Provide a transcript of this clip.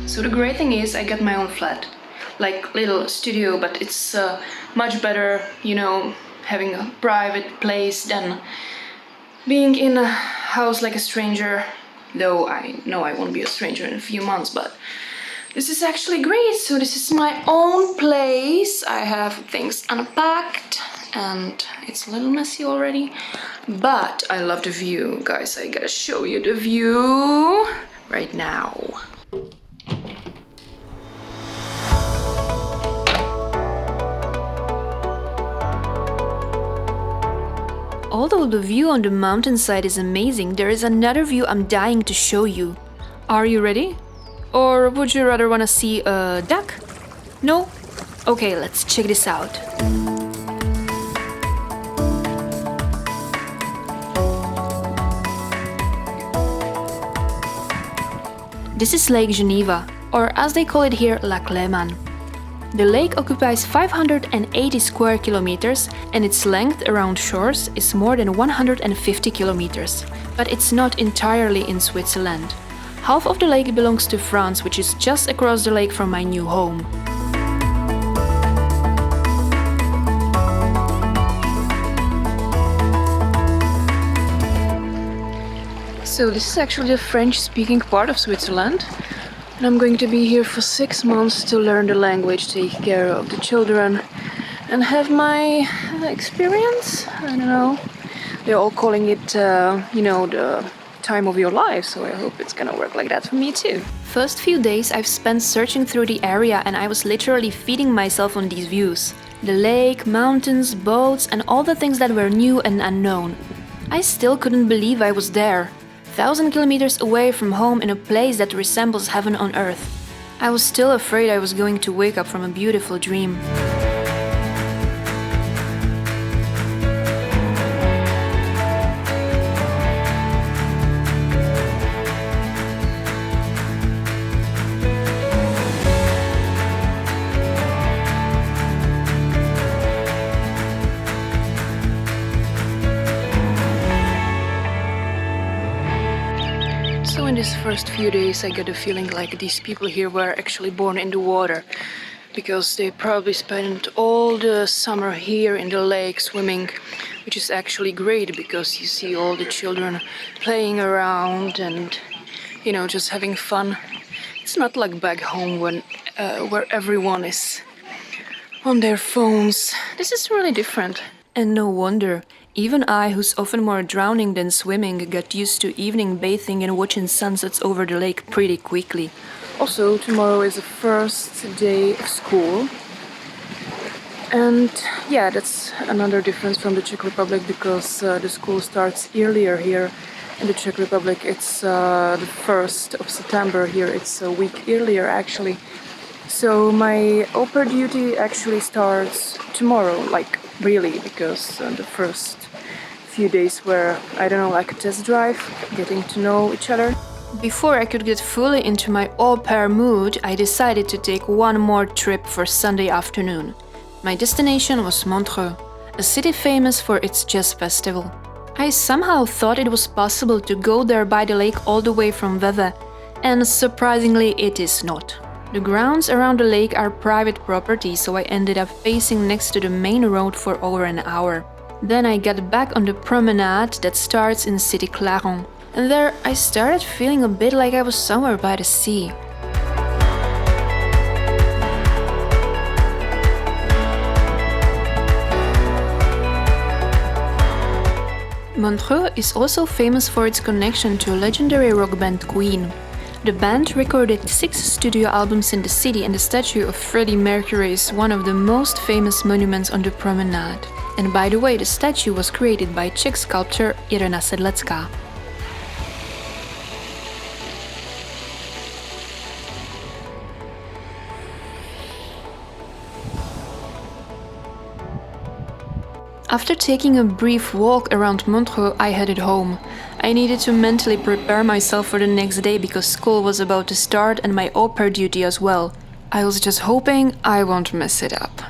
So the great thing is I got my own flat, like little studio, but it's much better, having a private place than being in a house like a stranger. Though I know I won't be a stranger in a few months, but this is actually great. So this is my own place. I have things unpacked and it's a little messy already, but I love the view. Guys, I gotta show you the view right now. Although the view on the mountainside is amazing, there is another view I'm dying to show you. Are you ready? Or would you rather want to see a duck? No? Okay, let's check this out. This is Lake Geneva, or as they call it here, Lac Léman. The lake occupies 580 square kilometers and its length around shores is more than 150 kilometers. But it's not entirely in Switzerland. Half of the lake belongs to France, which is just across the lake from my new home. So this is actually the French-speaking part of Switzerland. And I'm going to be here for 6 months to learn the language, take care of the children, and have my experience. I don't know. They're all calling it, the time of your life, so I hope it's gonna work like that for me too. First few days I've spent searching through the area and I was literally feeding myself on these views. The lake, mountains, boats, and all the things that were new and unknown. I still couldn't believe I was there. 1,000 kilometers away from home in a place that resembles heaven on earth. I was still afraid I was going to wake up from a beautiful dream. So in these first few days I get a feeling like these people here were actually born in the water, because they probably spent all the summer here in the lake swimming, which is actually great because you see all the children playing around and just having fun. It's not like back home where everyone is on their phones. This is really different. And no wonder. Even I, who's often more drowning than swimming, got used to evening bathing and watching sunsets over the lake pretty quickly. Also, tomorrow is the first day of school. And yeah, that's another difference from the Czech Republic, because the school starts earlier here. In the Czech Republic it's the 1st of September. Here it's a week earlier actually. So my au pair duty actually starts tomorrow, like really, because the first few days were, like a test drive, getting to know each other. Before I could get fully into my au pair mood, I decided to take one more trip for Sunday afternoon. My destination was Montreux, a city famous for its jazz festival. I somehow thought it was possible to go there by the lake all the way from Vevey, and surprisingly it is not. The grounds around the lake are private property, so I ended up pacing next to the main road for over an hour. Then I got back on the promenade that starts in Cité Clairon, and there I started feeling a bit like I was somewhere by the sea. Montreux is also famous for its connection to legendary rock band Queen. The band recorded 6 studio albums in the city, and the statue of Freddie Mercury is one of the most famous monuments on the promenade. And by the way, the statue was created by Czech sculptor Irena Sedlecká. After taking a brief walk around Montreux, I headed home. I needed to mentally prepare myself for the next day because school was about to start and my au pair duty as well. I was just hoping I won't mess it up.